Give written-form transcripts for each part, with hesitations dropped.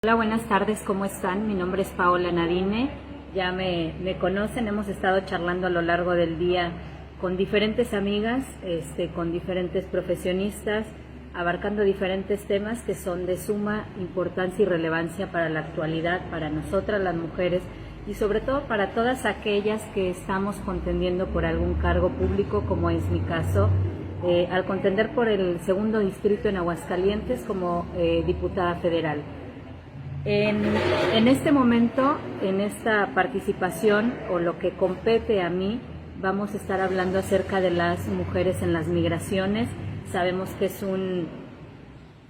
Hola, buenas tardes, ¿cómo están? Mi nombre es Paola Nadine, ya me conocen, hemos estado charlando a lo largo del día con diferentes amigas, con diferentes profesionistas, abarcando diferentes temas que son de suma importancia y relevancia para la actualidad, para nosotras las mujeres y sobre todo para todas aquellas que estamos contendiendo por algún cargo público, como es mi caso, al contender por el segundo distrito en Aguascalientes como diputada federal. En este momento, en esta participación o lo que compete a mí, vamos a estar hablando acerca de las mujeres en las migraciones. Sabemos que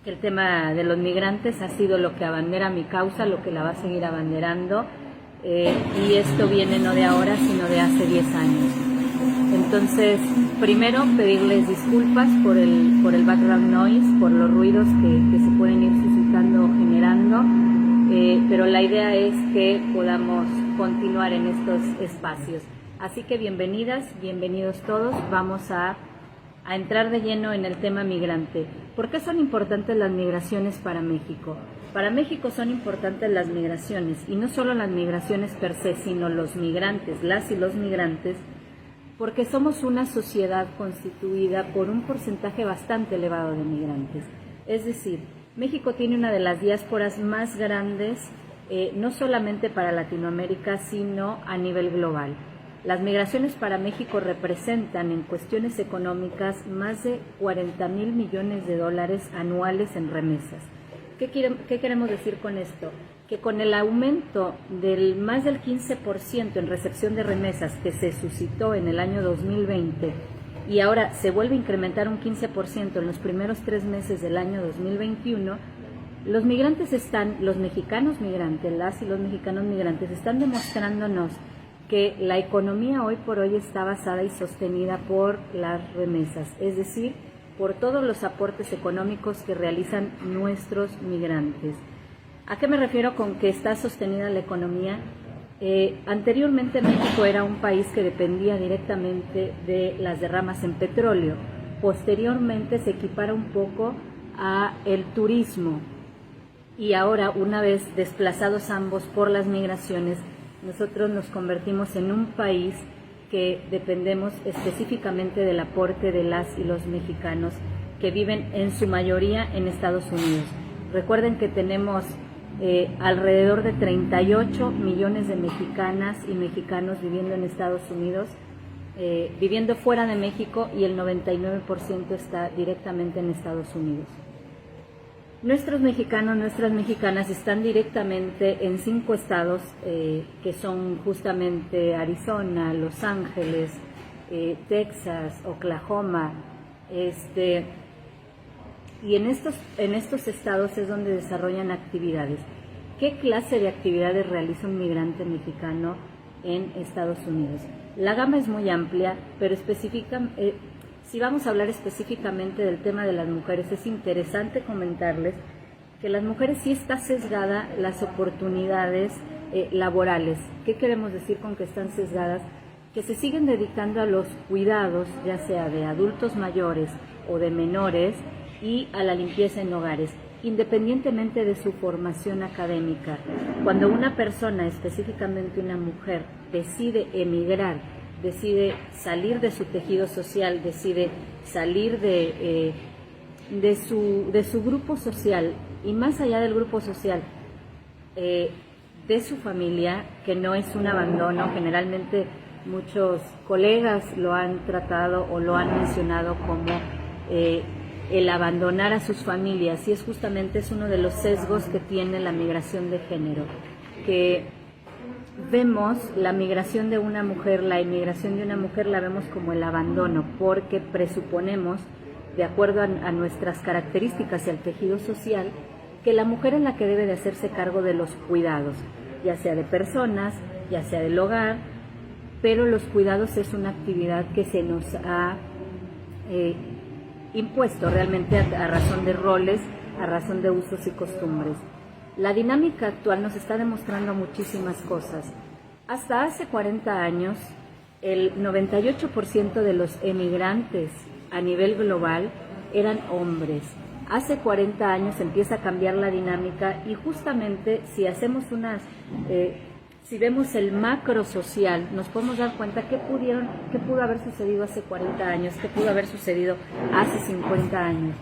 que el tema de los migrantes ha sido lo que abandera mi causa, lo que la va a seguir abanderando, y esto viene no de ahora, sino de hace 10 años. Entonces, primero pedirles disculpas por el background noise, por los ruidos que se pueden ir suscitando o generando. Pero la idea es que podamos continuar en estos espacios. Así que bienvenidas, bienvenidos todos. Vamos a entrar de lleno en el tema migrante. ¿Por qué son importantes las migraciones para México? Para México son importantes las migraciones, y no solo las migraciones per se, sino los migrantes, las y los migrantes, porque somos una sociedad constituida por un porcentaje bastante elevado de migrantes. Es decir, México tiene una de las diásporas más grandes, no solamente para Latinoamérica, sino a nivel global. Las migraciones para México representan en cuestiones económicas más de 40,000 millones de dólares anuales en remesas. ¿Qué queremos decir con esto? Que con el aumento del más del 15% en recepción de remesas que se suscitó en el año 2020, y ahora se vuelve a incrementar un 15% en los primeros 3 meses del año 2021, los mexicanos migrantes, las y los mexicanos migrantes están demostrándonos que la economía hoy por hoy está basada y sostenida por las remesas, es decir, por todos los aportes económicos que realizan nuestros migrantes. ¿A qué me refiero con que está sostenida la economía? Anteriormente México era un país que dependía directamente de las derramas en petróleo. Posteriormente se equipara un poco a el turismo, y ahora, una vez desplazados ambos por las migraciones, nosotros nos convertimos en un país que dependemos específicamente del aporte de las y los mexicanos que viven en su mayoría en Estados Unidos. Recuerden que tenemos alrededor de 38 millones de mexicanas y mexicanos viviendo en Estados Unidos, viviendo fuera de México, y el 99% está directamente en Estados Unidos. Nuestros mexicanos, nuestras mexicanas están directamente en 5 estados, que son justamente Arizona, Los Ángeles, Texas, Oklahoma, y en estos estados es donde desarrollan actividades. ¿Qué clase de actividades realiza un migrante mexicano en Estados Unidos? La gama es muy amplia, pero si vamos a hablar específicamente del tema de las mujeres, es interesante comentarles que las mujeres sí está sesgada las oportunidades laborales. ¿Qué queremos decir con que están sesgadas? Que se siguen dedicando a los cuidados, ya sea de adultos mayores o de menores, y a la limpieza en hogares, independientemente de su formación académica. Cuando una persona, específicamente una mujer, decide emigrar, decide salir de su tejido social, decide salir de su grupo social, y más allá del grupo social, de su familia, que no es un abandono. Generalmente muchos colegas lo han tratado o lo han mencionado como el abandonar a sus familias, y es uno de los sesgos que tiene la migración de género, que vemos la migración de una mujer, la inmigración de una mujer la vemos como el abandono, porque presuponemos, de acuerdo a nuestras características y al tejido social, que la mujer es la que debe de hacerse cargo de los cuidados, ya sea de personas, ya sea del hogar, pero los cuidados es una actividad que se nos ha impuesto realmente a razón de roles, a razón de usos y costumbres. La dinámica actual nos está demostrando muchísimas cosas. Hasta hace 40 años, el 98% de los emigrantes a nivel global eran hombres. Hace 40 años empieza a cambiar la dinámica y justamente si hacemos si vemos el macro social, nos podemos dar cuenta qué pudo haber sucedido hace 40 años, qué pudo haber sucedido hace 50 años.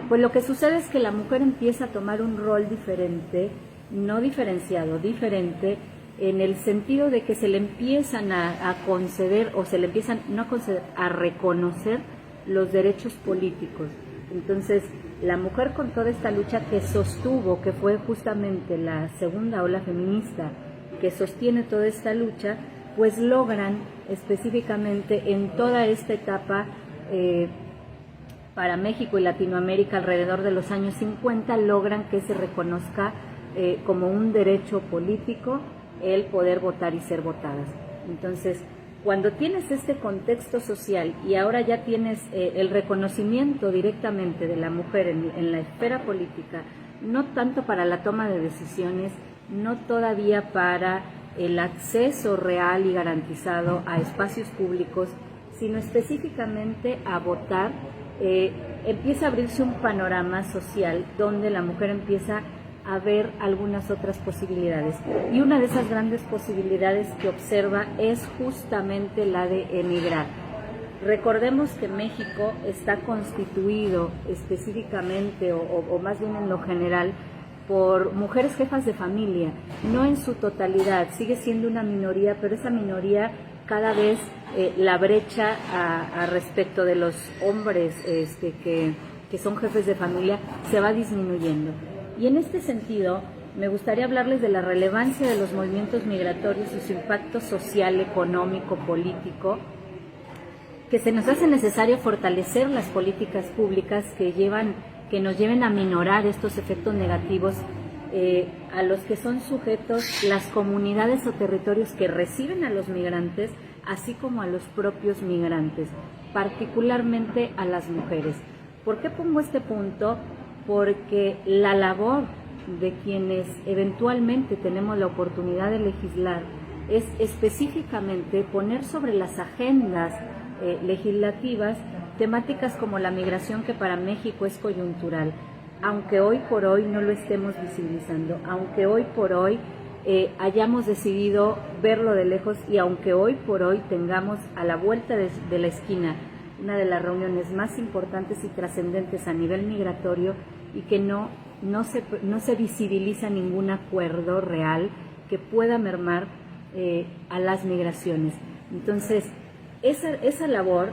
Pues lo que sucede es que la mujer empieza a tomar un rol diferente, no diferenciado, diferente, en el sentido de que se le empiezan a conceder, o se le empiezan, no a conceder, a reconocer los derechos políticos. Entonces, la mujer con toda esta lucha que sostuvo, que fue justamente la segunda ola feminista, que sostiene toda esta lucha, pues logran específicamente en toda esta etapa para México y Latinoamérica alrededor de los años 50, logran que se reconozca como un derecho político el poder votar y ser votadas. Entonces, cuando tienes este contexto social y ahora ya tienes el reconocimiento directamente de la mujer en la esfera política, no tanto para la toma de decisiones, no todavía para el acceso real y garantizado a espacios públicos, sino específicamente a votar, empieza a abrirse un panorama social donde la mujer empieza a ver algunas otras posibilidades. Y una de esas grandes posibilidades que observa es justamente la de emigrar. Recordemos que México está constituido específicamente, o más bien en lo general, por mujeres jefas de familia, no en su totalidad, sigue siendo una minoría, pero esa minoría cada vez la brecha a respecto de los hombres que son jefes de familia se va disminuyendo. Y en este sentido, me gustaría hablarles de la relevancia de los movimientos migratorios y su impacto social, económico, político, que se nos hace necesario fortalecer las políticas públicas que nos lleven a minorar estos efectos negativos a los que son sujetos las comunidades o territorios que reciben a los migrantes, así como a los propios migrantes, particularmente a las mujeres. ¿Por qué pongo este punto? Porque la labor de quienes eventualmente tenemos la oportunidad de legislar es específicamente poner sobre las agendas legislativas temáticas como la migración, que para México es coyuntural, aunque hoy por hoy no lo estemos visibilizando, aunque hoy por hoy hayamos decidido verlo de lejos y aunque hoy por hoy tengamos a la vuelta de la esquina una de las reuniones más importantes y trascendentes a nivel migratorio y que no se visibiliza ningún acuerdo real que pueda mermar a las migraciones. Entonces, esa labor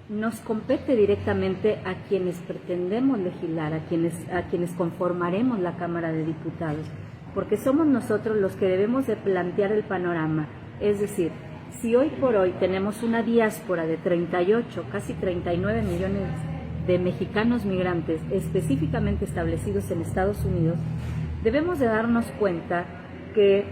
nos compete directamente a quienes pretendemos legislar, a quienes conformaremos la Cámara de Diputados, porque somos nosotros los que debemos de plantear el panorama. Es decir, si hoy por hoy tenemos una diáspora de 38, casi 39 millones de mexicanos migrantes específicamente establecidos en Estados Unidos, debemos de darnos cuenta que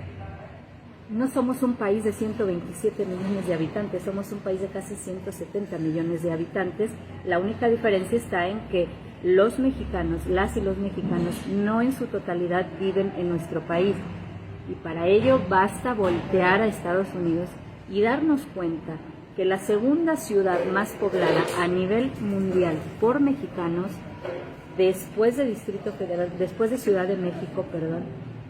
no somos un país de 127 millones de habitantes, somos un país de casi 170 millones de habitantes. La única diferencia está en que los mexicanos, las y los mexicanos, no en su totalidad viven en nuestro país. Y para ello basta voltear a Estados Unidos y darnos cuenta que la segunda ciudad más poblada a nivel mundial por mexicanos, después de Distrito Federal, después de Ciudad de México,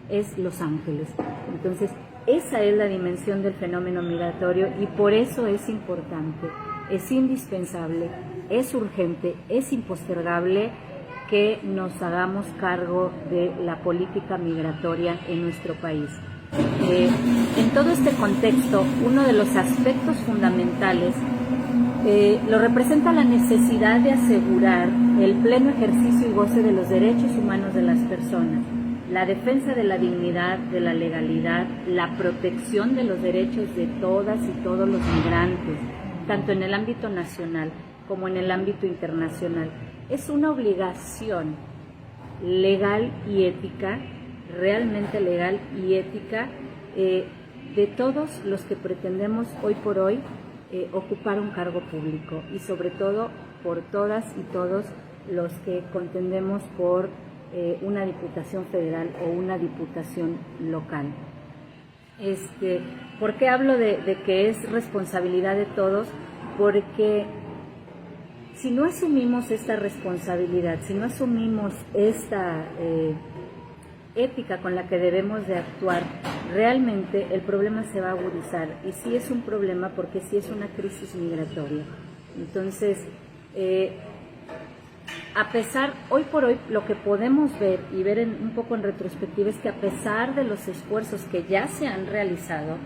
es Los Ángeles. Entonces, esa es la dimensión del fenómeno migratorio y por eso es importante, es indispensable, es urgente, es impostergable que nos hagamos cargo de la política migratoria en nuestro país. En todo este contexto, uno de los aspectos fundamentales lo representa la necesidad de asegurar el pleno ejercicio y goce de los derechos humanos de las personas, la defensa de la dignidad, de la legalidad, la protección de los derechos de todas y todos los migrantes, tanto en el ámbito nacional como en el ámbito internacional. Es una obligación legal y ética, realmente legal y ética, de todos los que pretendemos hoy por hoy ocupar un cargo público y sobre todo por todas y todos los que contendemos por una diputación federal o una diputación local. ¿Por qué hablo de que es responsabilidad de todos? Porque Si no asumimos esta responsabilidad, si no asumimos esta ética con la que debemos de actuar, realmente el problema se va a agudizar, y sí es un problema porque sí es una crisis migratoria. Entonces, a pesar, hoy por hoy, lo que podemos ver y ver un poco en retrospectiva es que a pesar de los esfuerzos que ya se han realizado,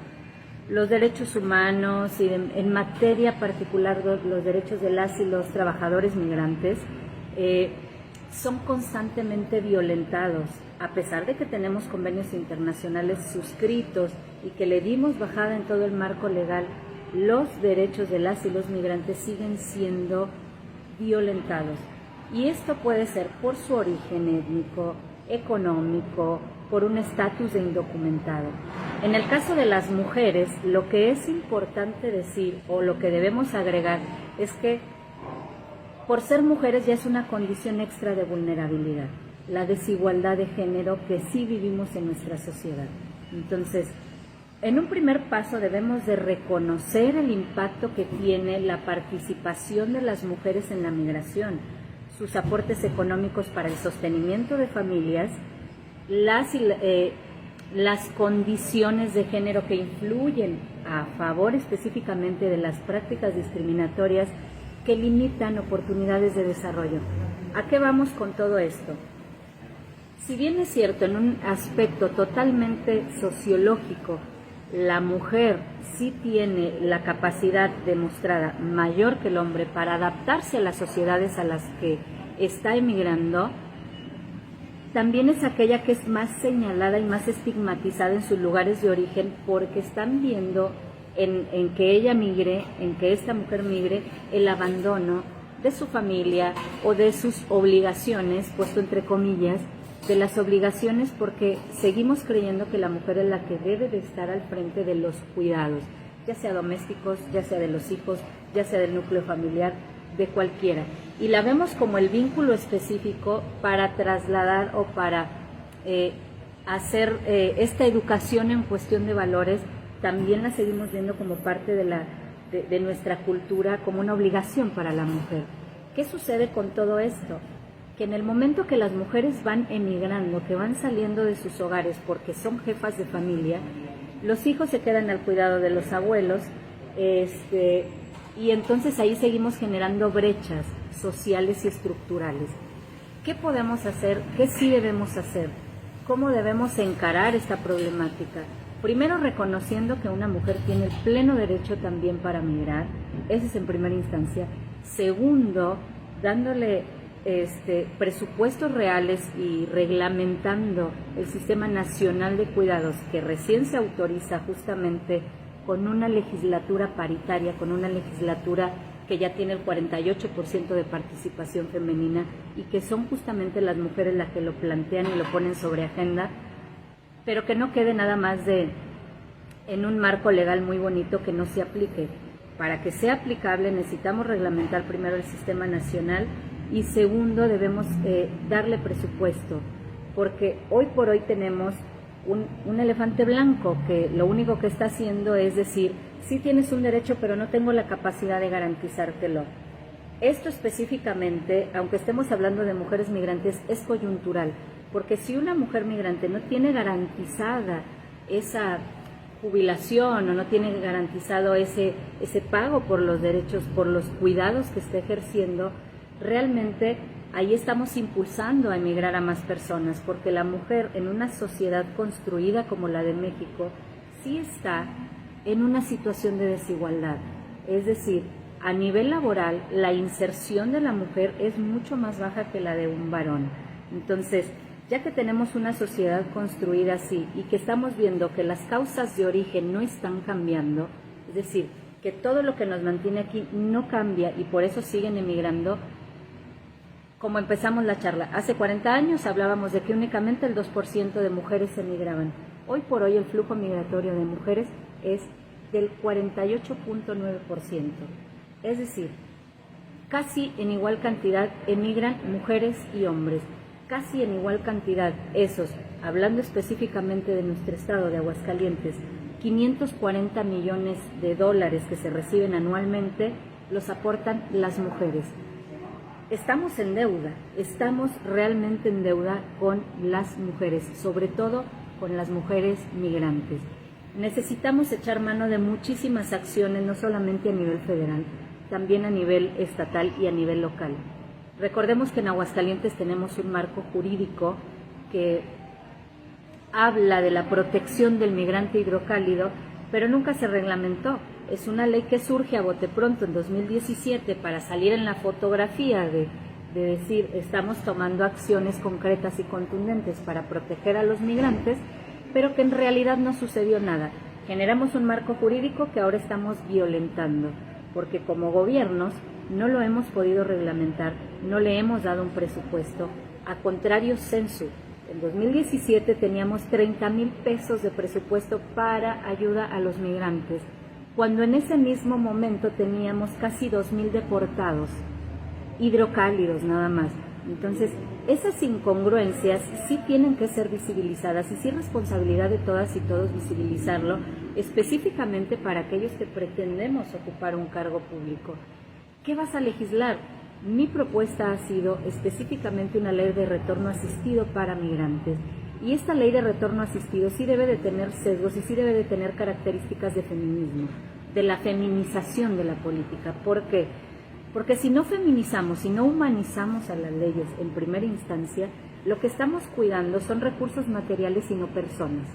los derechos humanos y en materia particular los derechos de las y los trabajadores migrantes son constantemente violentados, a pesar de que tenemos convenios internacionales suscritos y que le dimos bajada en todo el marco legal. Los derechos de las y los migrantes siguen siendo violentados, y esto puede ser por su origen étnico, económico, por un estatus de indocumentado. En el caso de las mujeres, lo que es importante decir, o lo que debemos agregar, es que por ser mujeres ya es una condición extra de vulnerabilidad, la desigualdad de género que sí vivimos en nuestra sociedad. Entonces, en un primer paso debemos de reconocer el impacto que tiene la participación de las mujeres en la migración, sus aportes económicos para el sostenimiento de familias, las condiciones de género que influyen a favor específicamente de las prácticas discriminatorias que limitan oportunidades de desarrollo. ¿A qué vamos con todo esto? Si bien es cierto, en un aspecto totalmente sociológico, la mujer sí tiene la capacidad demostrada mayor que el hombre para adaptarse a las sociedades a las que está emigrando, también es aquella que es más señalada y más estigmatizada en sus lugares de origen, porque están viendo en que ella migre, en que esta mujer migre, el abandono de su familia o de sus obligaciones, puesto entre comillas, de las obligaciones, porque seguimos creyendo que la mujer es la que debe de estar al frente de los cuidados, ya sea domésticos, ya sea de los hijos, ya sea del núcleo familiar, de cualquiera. Y la vemos como el vínculo específico para trasladar o para hacer esta educación en cuestión de valores. También la seguimos viendo como parte de nuestra cultura, como una obligación para la mujer. ¿Qué sucede con todo esto? Que en el momento que las mujeres van emigrando, que van saliendo de sus hogares porque son jefas de familia, los hijos se quedan al cuidado de los abuelos, y entonces ahí seguimos generando brechas sociales y estructurales. ¿Qué podemos hacer? ¿Qué sí debemos hacer? ¿Cómo debemos encarar esta problemática? Primero, reconociendo que una mujer tiene el pleno derecho también para migrar, ese es en primera instancia. Segundo, dándole presupuestos reales y reglamentando el Sistema Nacional de Cuidados, que recién se autoriza justamente con una legislatura paritaria, con una legislatura que ya tiene el 48% de participación femenina, y que son justamente las mujeres las que lo plantean y lo ponen sobre agenda, pero que no quede nada más en un marco legal muy bonito que no se aplique. Para que sea aplicable necesitamos reglamentar primero el sistema nacional, y segundo, debemos darle presupuesto, porque hoy por hoy tenemos un elefante blanco que lo único que está haciendo es decir, sí tienes un derecho, pero no tengo la capacidad de garantizártelo. Esto específicamente, aunque estemos hablando de mujeres migrantes, es coyuntural, porque si una mujer migrante no tiene garantizada esa jubilación o no tiene garantizado ese pago por los derechos, por los cuidados que está ejerciendo, realmente ahí estamos impulsando a emigrar a más personas, porque la mujer en una sociedad construida como la de México sí está en una situación de desigualdad. Es decir, a nivel laboral, la inserción de la mujer es mucho más baja que la de un varón. Entonces, ya que tenemos una sociedad construida así y que estamos viendo que las causas de origen no están cambiando, es decir, que todo lo que nos mantiene aquí no cambia y por eso siguen emigrando. Como empezamos la charla, hace 40 años hablábamos de que únicamente el 2% de mujeres emigraban. Hoy por hoy el flujo migratorio de mujeres es del 48.9%. Es decir, casi en igual cantidad emigran mujeres y hombres. Casi en igual cantidad esos, hablando específicamente de nuestro estado de Aguascalientes, 540 millones de dólares que se reciben anualmente los aportan las mujeres. estamos en deuda, estamos realmente en deuda con las mujeres, sobre todo con las mujeres migrantes. Necesitamos echar mano de muchísimas acciones, no solamente a nivel federal, también a nivel estatal y a nivel local. Recordemos que en Aguascalientes tenemos un marco jurídico que habla de la protección del migrante hidrocálido, pero nunca se reglamentó. Es una ley que surge a bote pronto en 2017 para salir en la fotografía de decir estamos tomando acciones concretas y contundentes para proteger a los migrantes, pero que en realidad no sucedió nada. Generamos un marco jurídico que ahora estamos violentando, porque como gobiernos no lo hemos podido reglamentar, no le hemos dado un presupuesto, a contrario censo. En 2017 teníamos 30,000 pesos de presupuesto para ayuda a los migrantes, cuando en ese mismo momento teníamos casi 2,000 deportados, hidrocálidos nada más. Entonces, esas incongruencias sí tienen que ser visibilizadas y sí es responsabilidad de todas y todos visibilizarlo, específicamente para aquellos que pretendemos ocupar un cargo público. ¿Qué vas a legislar? Mi propuesta ha sido específicamente una ley de retorno asistido para migrantes. Y esta ley de retorno asistido sí debe de tener sesgos y sí debe de tener características de feminismo, de la feminización de la política. ¿Por qué? Porque si no feminizamos, si no humanizamos a las leyes en primera instancia, lo que estamos cuidando son recursos materiales y no personas.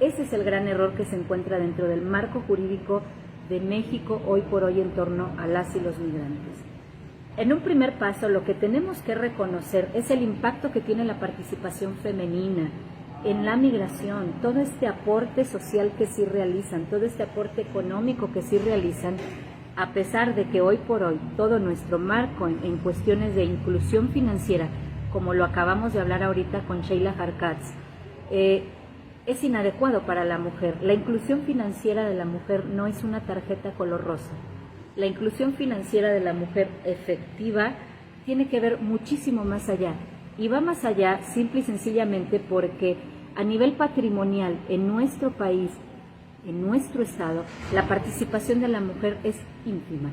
Ese es el gran error que se encuentra dentro del marco jurídico de México hoy por hoy en torno a las y los migrantes. En un primer paso, lo que tenemos que reconocer es el impacto que tiene la participación femenina en la migración, todo este aporte social que sí realizan, todo este aporte económico que sí realizan, a pesar de que hoy por hoy todo nuestro marco en cuestiones de inclusión financiera, como lo acabamos de hablar ahorita con Sheila Harkatz, es inadecuado para la mujer. La inclusión financiera de la mujer no es una tarjeta color rosa. La inclusión financiera de la mujer efectiva tiene que ver muchísimo más allá. Y va más allá simple y sencillamente porque a nivel patrimonial en nuestro país, en nuestro estado, la participación de la mujer es ínfima,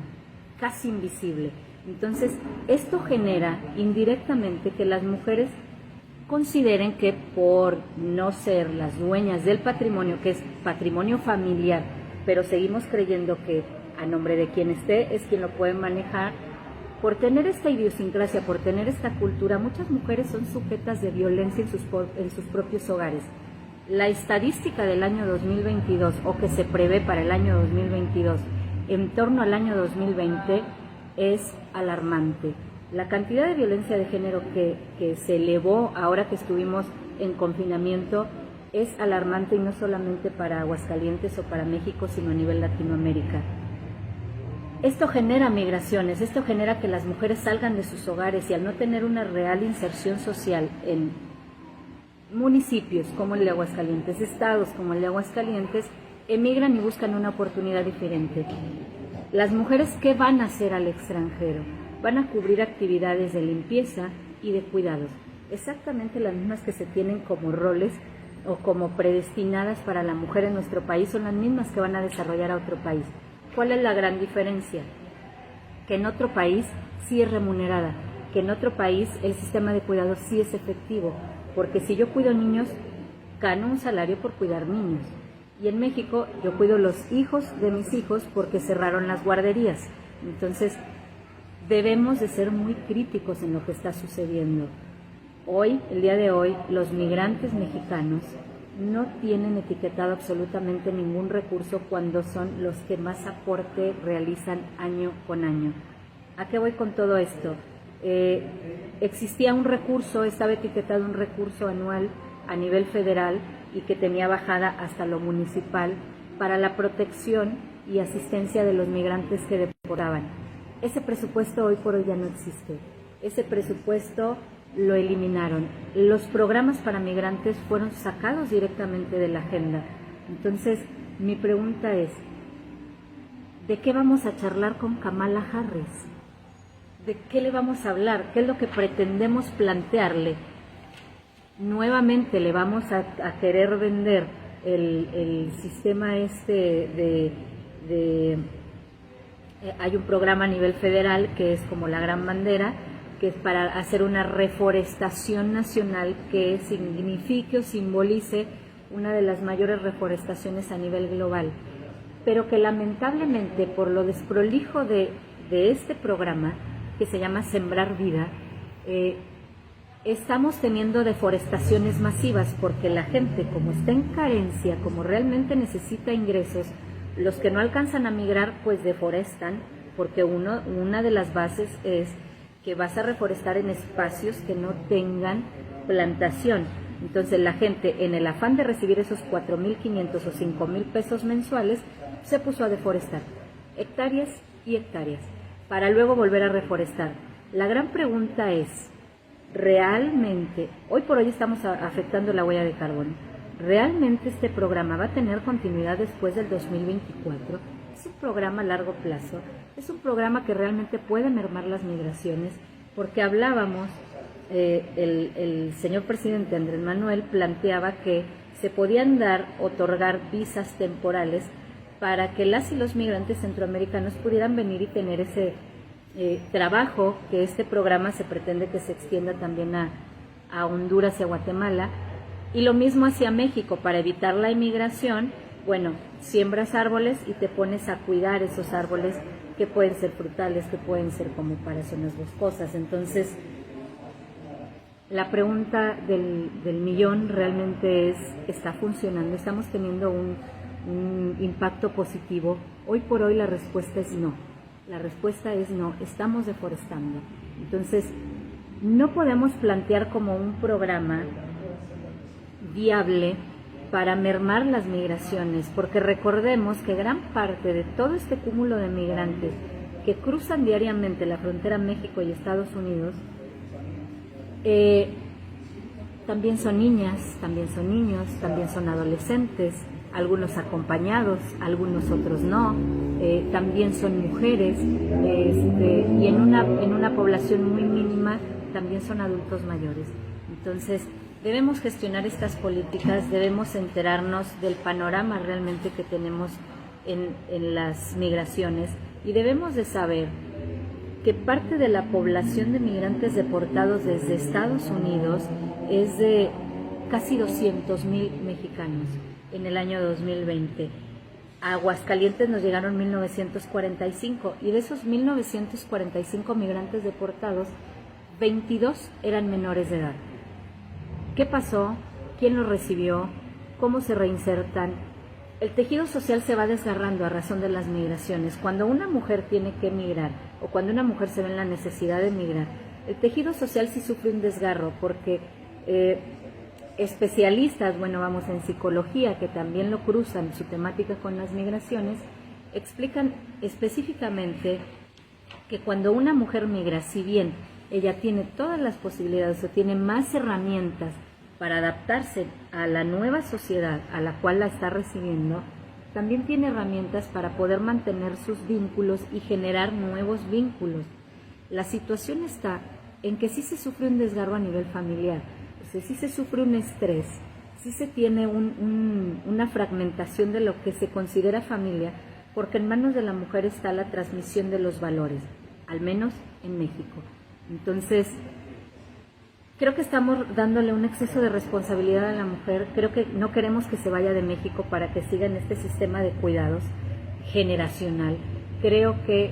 casi invisible. Entonces, esto genera indirectamente que las mujeres consideren que por no ser las dueñas del patrimonio, que es patrimonio familiar, pero seguimos creyendo que a nombre de quien esté es quien lo puede manejar, por tener esta idiosincrasia, por tener esta cultura, muchas mujeres son sujetas de violencia en sus propios hogares. La estadística del año 2022, o que se prevé para el año 2022, en torno al año 2020, es alarmante. La cantidad de violencia de género que se elevó ahora que estuvimos en confinamiento es alarmante, y no solamente para Aguascalientes o para México, sino a nivel Latinoamérica. Esto genera migraciones, esto genera que las mujeres salgan de sus hogares, y al no tener una real inserción social en municipios como el de Aguascalientes, estados como el de Aguascalientes, emigran y buscan una oportunidad diferente. Las mujeres, ¿qué van a hacer al extranjero? Van a cubrir actividades de limpieza y de cuidados, exactamente las mismas que se tienen como roles o como predestinadas para la mujer en nuestro país, son las mismas que van a desarrollar a otro país. ¿Cuál es la gran diferencia? Que en otro país sí es remunerada, que en otro país el sistema de cuidados sí es efectivo, porque si yo cuido niños, gano un salario por cuidar niños. Y en México yo cuido los hijos de mis hijos porque cerraron las guarderías. Entonces, debemos de ser muy críticos en lo que está sucediendo. Hoy, el día de hoy, los migrantes mexicanos no tienen etiquetado absolutamente ningún recurso cuando son los que más aporte realizan año con año. ¿A qué voy con todo esto? Existía un recurso, estaba etiquetado un recurso anual a nivel federal y que tenía bajada hasta lo municipal para la protección y asistencia de los migrantes que deportaban. Ese presupuesto hoy por hoy ya no existe. Ese presupuesto lo eliminaron. Los programas para migrantes fueron sacados directamente de la agenda. Entonces, mi pregunta es, ¿de qué vamos a charlar con Kamala Harris? ¿De qué le vamos a hablar? ¿Qué es lo que pretendemos plantearle? Nuevamente le vamos a querer vender el sistema hay un programa a nivel federal que es como la gran bandera, que es para hacer una reforestación nacional que signifique o simbolice una de las mayores reforestaciones a nivel global, pero que lamentablemente por lo desprolijo de este programa, que se llama Sembrar Vida, estamos teniendo deforestaciones masivas, porque la gente, como está en carencia, como realmente necesita ingresos, los que no alcanzan a migrar pues deforestan, porque una de las bases es que vas a reforestar en espacios que no tengan plantación. Entonces la gente, en el afán de recibir esos 4.500 o 5.000 pesos mensuales, se puso a deforestar hectáreas y hectáreas para luego volver a reforestar. La gran pregunta es, ¿realmente, hoy por hoy estamos afectando la huella de carbono, realmente este programa va a tener continuidad después del 2024? Es un programa a largo plazo, es un programa que realmente puede mermar las migraciones, porque hablábamos, el señor presidente Andrés Manuel planteaba que se podían otorgar visas temporales para que las y los migrantes centroamericanos pudieran venir y tener ese trabajo, que este programa se pretende que se extienda también a Honduras y a Guatemala, y lo mismo hacia México, para evitar la inmigración. Bueno, siembras árboles y te pones a cuidar esos árboles, que pueden ser frutales, que pueden ser como para zonas boscosas. Entonces, la pregunta del millón realmente es, ¿está funcionando? ¿Estamos teniendo un impacto positivo? Hoy por hoy la respuesta es no. La respuesta es no, estamos deforestando. Entonces, no podemos plantear como un programa viable para mermar las migraciones, porque recordemos que gran parte de todo este cúmulo de migrantes que cruzan diariamente la frontera México y Estados Unidos, también son niñas, también son niños, también son adolescentes, algunos acompañados, algunos otros no, también son mujeres, y en una población muy mínima también son adultos mayores. Entonces, debemos gestionar estas políticas, debemos enterarnos del panorama realmente que tenemos en las migraciones, y debemos de saber que parte de la población de migrantes deportados desde Estados Unidos es de casi 200,000 mexicanos en el año 2020. A Aguascalientes nos llegaron 1,945, y de esos 1,945 migrantes deportados, 22 eran menores de edad. ¿Qué pasó? ¿Quién los recibió? ¿Cómo se reinsertan? El tejido social se va desgarrando a razón de las migraciones. Cuando una mujer tiene que emigrar, o cuando una mujer se ve en la necesidad de emigrar, el tejido social sí sufre un desgarro, porque especialistas, vamos, en psicología, que también lo cruzan su temática con las migraciones, explican específicamente que cuando una mujer migra, si bien ella tiene todas las posibilidades o tiene más herramientas para adaptarse a la nueva sociedad a la cual la está recibiendo, también tiene herramientas para poder mantener sus vínculos y generar nuevos vínculos. La situación está en que sí se sufre un desgarro a nivel familiar, o sea, sí se sufre un estrés, sí se tiene una fragmentación de lo que se considera familia, porque en manos de la mujer está la transmisión de los valores, al menos en México. Entonces, creo que estamos dándole un exceso de responsabilidad a la mujer. Creo que no queremos que se vaya de México para que siga en este sistema de cuidados generacional. Creo que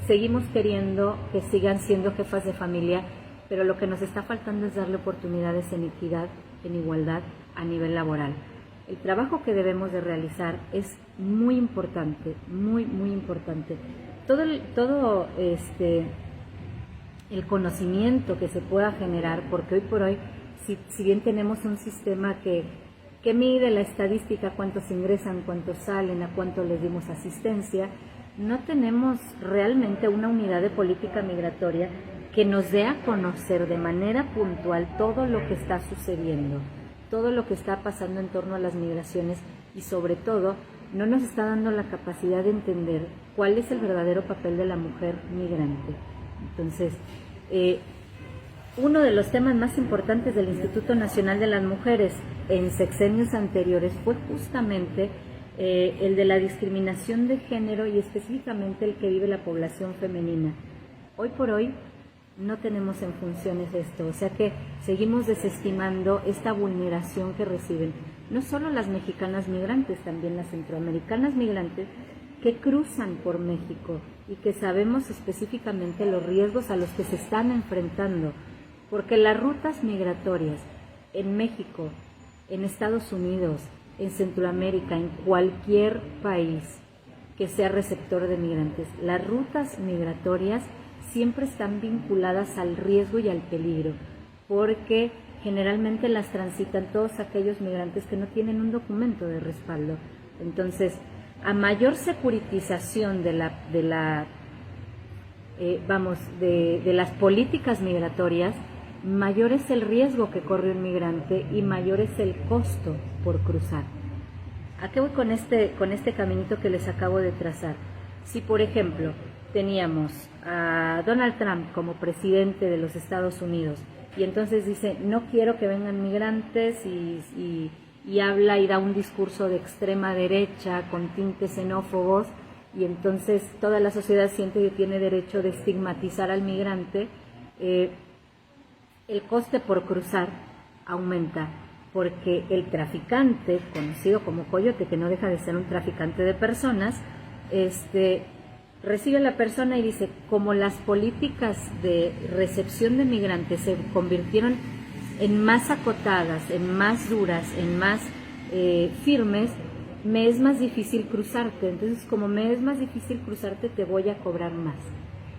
seguimos queriendo que sigan siendo jefas de familia, pero lo que nos está faltando es darle oportunidades en equidad, en igualdad a nivel laboral. El trabajo que debemos de realizar es muy importante, muy, muy importante. Todo el conocimiento que se pueda generar, porque hoy por hoy, si bien tenemos un sistema que mide la estadística, cuántos ingresan, cuántos salen, a cuánto les dimos asistencia, no tenemos realmente una unidad de política migratoria que nos dé a conocer de manera puntual todo lo que está sucediendo, todo lo que está pasando en torno a las migraciones, y sobre todo no nos está dando la capacidad de entender cuál es el verdadero papel de la mujer migrante. Entonces, uno de los temas más importantes del Instituto Nacional de las Mujeres en sexenios anteriores fue justamente el de la discriminación de género, y específicamente el que vive la población femenina. Hoy por hoy no tenemos en funciones esto, o sea que seguimos desestimando esta vulneración que reciben no solo las mexicanas migrantes, también las centroamericanas migrantes que cruzan por México y que sabemos específicamente los riesgos a los que se están enfrentando, porque las rutas migratorias en México, en Estados Unidos, en Centroamérica, en cualquier país que sea receptor de migrantes, las rutas migratorias siempre están vinculadas al riesgo y al peligro, porque generalmente las transitan todos aquellos migrantes que no tienen un documento de respaldo. Entonces, a mayor securitización de las políticas migratorias, mayor es el riesgo que corre un migrante y mayor es el costo por cruzar. ¿A qué voy con este caminito que les acabo de trazar? Si, por ejemplo, teníamos a Donald Trump como presidente de los Estados Unidos y entonces dice, no quiero que vengan migrantes y habla y da un discurso de extrema derecha con tintes xenófobos y entonces toda la sociedad siente que tiene derecho de estigmatizar al migrante, el coste por cruzar aumenta porque el traficante, conocido como coyote, que no deja de ser un traficante de personas, recibe a la persona y dice, como las políticas de recepción de migrantes se convirtieron en más acotadas, en más duras, en más firmes, me es más difícil cruzarte. Entonces, como me es más difícil cruzarte, te voy a cobrar más.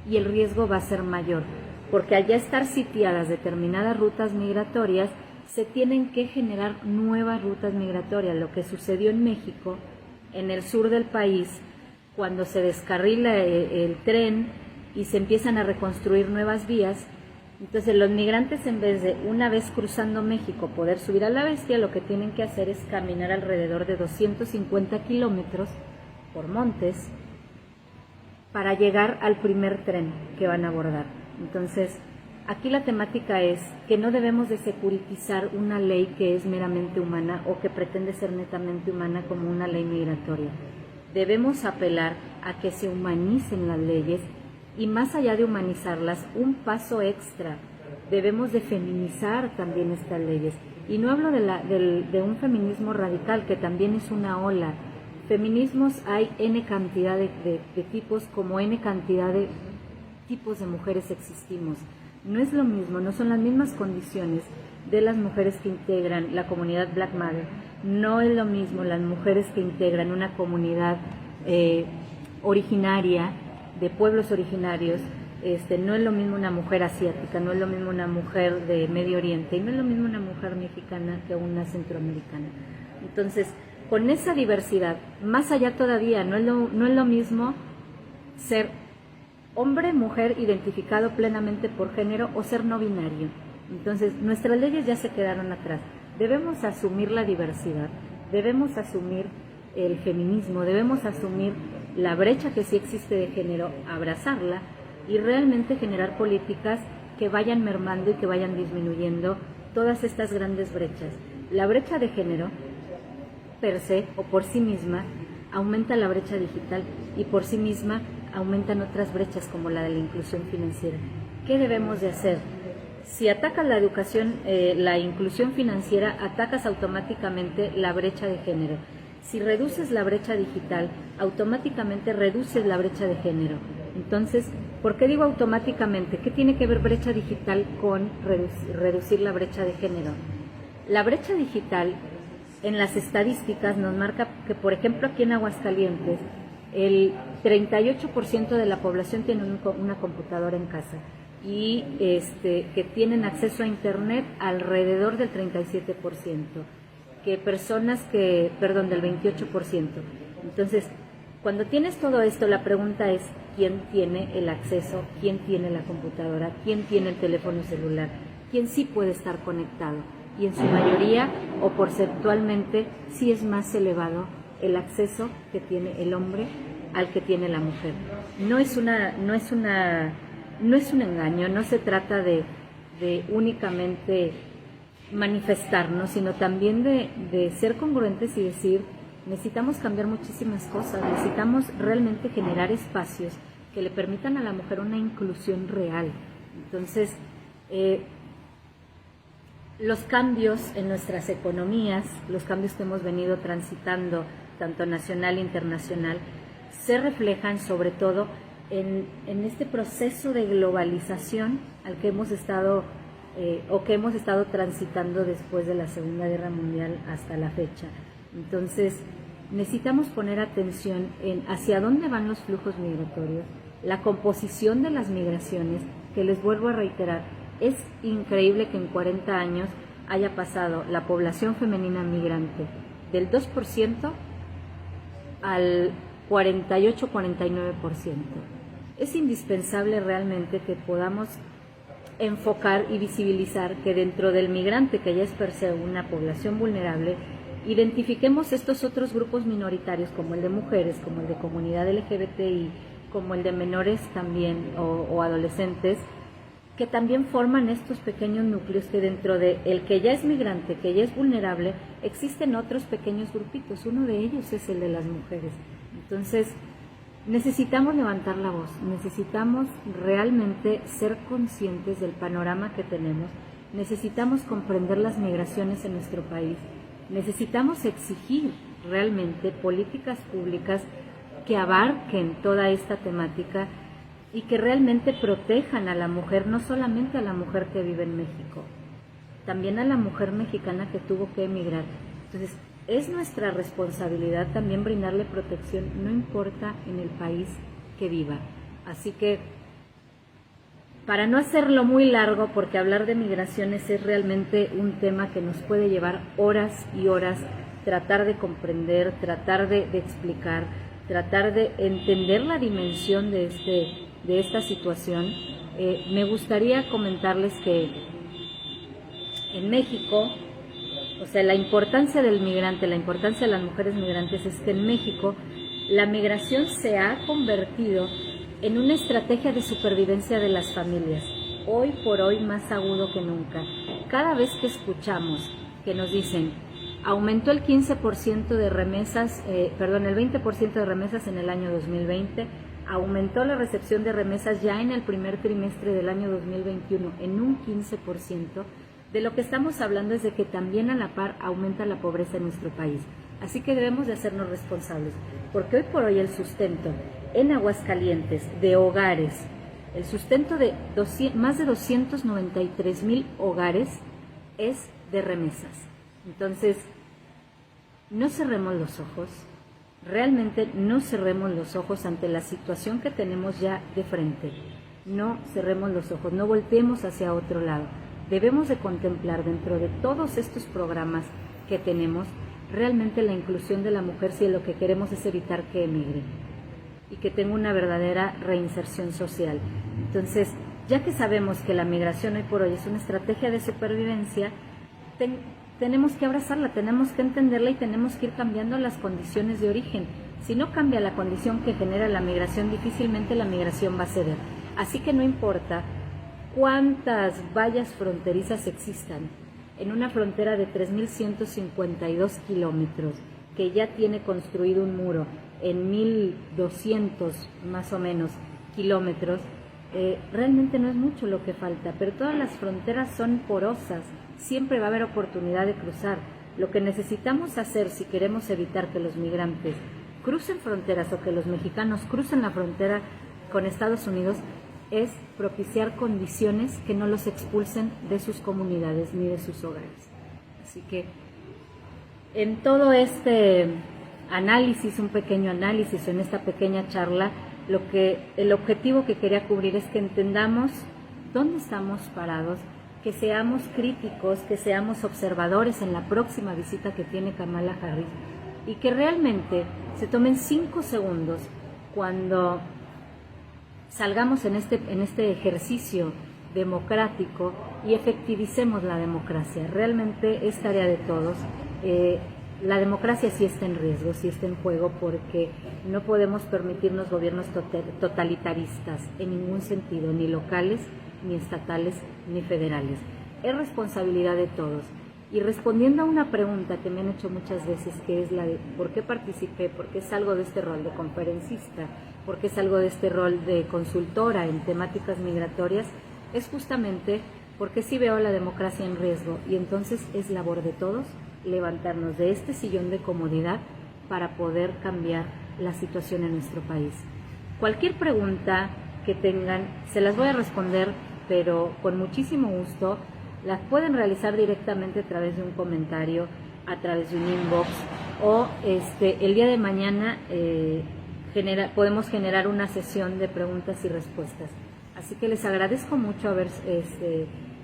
Y el riesgo va a ser mayor, porque al ya estar sitiadas determinadas rutas migratorias, se tienen que generar nuevas rutas migratorias. Lo que sucedió en México, en el sur del país, cuando se descarrila el tren y se empiezan a reconstruir nuevas vías, entonces los migrantes, en vez de una vez cruzando México poder subir a la Bestia, lo que tienen que hacer es caminar alrededor de 250 kilómetros por montes para llegar al primer tren que van a abordar. Entonces, aquí la temática es que no debemos de securitizar una ley que es meramente humana o que pretende ser netamente humana como una ley migratoria. Debemos apelar a que se humanicen las leyes y más allá de humanizarlas, un paso extra, debemos de feminizar también estas leyes. Y no hablo de un feminismo radical, que también es una ola. Feminismos hay N cantidad de tipos, como N cantidad de tipos de mujeres existimos. No es lo mismo, no son las mismas condiciones de las mujeres que integran la comunidad Black Mother, no es lo mismo las mujeres que integran una comunidad originaria, de pueblos originarios, no es lo mismo una mujer asiática, no es lo mismo una mujer de Medio Oriente, y no es lo mismo una mujer mexicana que una centroamericana. Entonces, con esa diversidad, más allá todavía, no es lo mismo ser hombre, mujer, identificado plenamente por género o ser no binario. Entonces, nuestras leyes ya se quedaron atrás. Debemos asumir la diversidad, debemos asumir el feminismo, debemos asumir la brecha que sí existe de género, abrazarla y realmente generar políticas que vayan mermando y que vayan disminuyendo todas estas grandes brechas. La brecha de género, per se o por sí misma, aumenta la brecha digital y por sí misma aumentan otras brechas como la de la inclusión financiera. ¿Qué debemos de hacer? Si atacas la educación, la inclusión financiera, atacas automáticamente la brecha de género. Si reduces la brecha digital, automáticamente reduces la brecha de género. Entonces, ¿por qué digo automáticamente? ¿Qué tiene que ver brecha digital con reducir la brecha de género? La brecha digital, en las estadísticas, nos marca que, por ejemplo, aquí en Aguascalientes, el 38% de la población tiene una computadora en casa y que tienen acceso a Internet alrededor del 37%. Del 28%. Entonces, cuando tienes todo esto, la pregunta es, ¿quién tiene el acceso? ¿Quién tiene la computadora? ¿Quién tiene el teléfono celular? ¿Quién sí puede estar conectado? Y en su mayoría, o porcentualmente, sí es más elevado el acceso que tiene el hombre al que tiene la mujer. No es un engaño, no se trata de únicamente manifestarnos, sino también de ser congruentes y decir, necesitamos cambiar muchísimas cosas, necesitamos realmente generar espacios que le permitan a la mujer una inclusión real, Entonces, los cambios en nuestras economías, los cambios que hemos venido transitando, tanto nacional e internacional, se reflejan sobre todo en este proceso de globalización al que hemos estado transitando después de la Segunda Guerra Mundial hasta la fecha. Entonces, necesitamos poner atención en hacia dónde van los flujos migratorios, la composición de las migraciones, que les vuelvo a reiterar, es increíble que en 40 años haya pasado la población femenina migrante del 2% al 48-49%. Es indispensable realmente que podamos enfocar y visibilizar que dentro del migrante, que ya es per se una población vulnerable, identifiquemos estos otros grupos minoritarios como el de mujeres, como el de comunidad LGBTI, como el de menores también o adolescentes, que también forman estos pequeños núcleos que dentro de el que ya es migrante, que ya es vulnerable, existen otros pequeños grupitos. Uno de ellos es el de las mujeres. Entonces, necesitamos levantar la voz, necesitamos realmente ser conscientes del panorama que tenemos, necesitamos comprender las migraciones en nuestro país, necesitamos exigir realmente políticas públicas que abarquen toda esta temática y que realmente protejan a la mujer, no solamente a la mujer que vive en México, también a la mujer mexicana que tuvo que emigrar. Entonces, es nuestra responsabilidad también brindarle protección, no importa en el país que viva. Así que, para no hacerlo muy largo, porque hablar de migraciones es realmente un tema que nos puede llevar horas y horas, tratar de comprender, tratar de explicar, tratar de entender la dimensión de esta situación. Me gustaría comentarles que en México, o sea, la importancia del migrante, la importancia de las mujeres migrantes es que en México la migración se ha convertido en una estrategia de supervivencia de las familias, hoy por hoy más agudo que nunca. Cada vez que escuchamos que nos dicen, aumentó el 15% de remesas, el 20% de remesas en el año 2020, aumentó la recepción de remesas ya en el primer trimestre del año 2021 en un 15%, de lo que estamos hablando es de que también a la par aumenta la pobreza en nuestro país. Así que debemos de hacernos responsables, porque hoy por hoy el sustento en Aguascalientes de hogares, el sustento de más de 293,000 hogares es de remesas. Entonces, no cerremos los ojos, realmente no cerremos los ojos ante la situación que tenemos ya de frente. No cerremos los ojos, no volteemos hacia otro lado. Debemos de contemplar dentro de todos estos programas que tenemos realmente la inclusión de la mujer si lo que queremos es evitar que emigre y que tenga una verdadera reinserción social. Entonces, ya que sabemos que la migración hoy por hoy es una estrategia de supervivencia, tenemos que abrazarla, tenemos que entenderla y tenemos que ir cambiando las condiciones de origen. Si no cambia la condición que genera la migración, difícilmente la migración va a ceder. Así que no importa cuántas vallas fronterizas existan, en una frontera de 3.152 kilómetros, que ya tiene construido un muro en 1.200 más o menos kilómetros, realmente no es mucho lo que falta, pero todas las fronteras son porosas, siempre va a haber oportunidad de cruzar. Lo que necesitamos hacer si queremos evitar que los migrantes crucen fronteras o que los mexicanos crucen la frontera con Estados Unidos es propiciar condiciones que no los expulsen de sus comunidades ni de sus hogares. Así que en todo este análisis, un pequeño análisis en esta pequeña charla, el objetivo que quería cubrir es que entendamos dónde estamos parados, que seamos críticos, que seamos observadores en la próxima visita que tiene Kamala Harris y que realmente se tomen 5 segundos cuando salgamos en este ejercicio democrático y efectivicemos la democracia. Realmente es tarea de todos. La democracia sí está en riesgo, sí está en juego, porque no podemos permitirnos gobiernos totalitaristas en ningún sentido, ni locales, ni estatales, ni federales. Es responsabilidad de todos. Y respondiendo a una pregunta que me han hecho muchas veces, que es la de ¿por qué participé? ¿Por qué salgo de este rol de conferencista? ¿Por qué salgo de este rol de consultora en temáticas migratorias? es justamente porque sí veo la democracia en riesgo y entonces es labor de todos levantarnos de este sillón de comodidad para poder cambiar la situación en nuestro país. Cualquier pregunta que tengan, se las voy a responder, pero con muchísimo gusto. Las pueden realizar directamente a través de un comentario, a través de un inbox, o el día de mañana podemos generar una sesión de preguntas y respuestas. Así que les agradezco mucho haber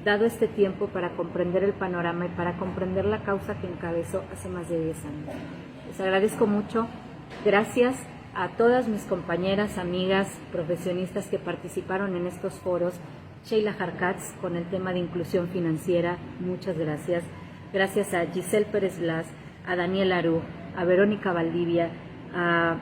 dado este tiempo para comprender el panorama y para comprender la causa que encabezó hace más de 10 años. Les agradezco mucho. Gracias a todas mis compañeras, amigas, profesionistas que participaron en estos foros. Sheila Harkatz con el tema de inclusión financiera, muchas gracias. Gracias a Giselle Pérez Blas, a Daniel Aru, a Verónica Valdivia, a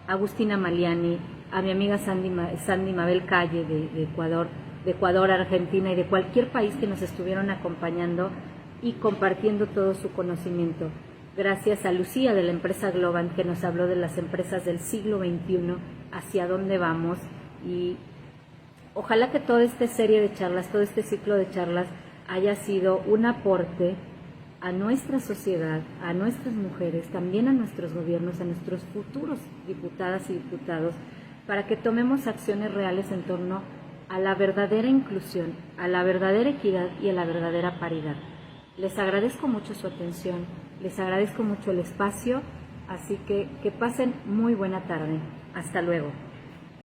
Agustina Maliani, a mi amiga Sandy Mabel Calle de Ecuador, Argentina y de cualquier país que nos estuvieron acompañando y compartiendo todo su conocimiento. Gracias a Lucía de la empresa Globant, que nos habló de las empresas del siglo XXI, hacia dónde vamos, y ojalá que toda esta serie de charlas, todo este ciclo de charlas haya sido un aporte a nuestra sociedad, a nuestras mujeres, también a nuestros gobiernos, a nuestros futuros diputadas y diputados, para que tomemos acciones reales en torno a la verdadera inclusión, a la verdadera equidad y a la verdadera paridad. Les agradezco mucho su atención, les agradezco mucho el espacio, así que pasen muy buena tarde. Hasta luego.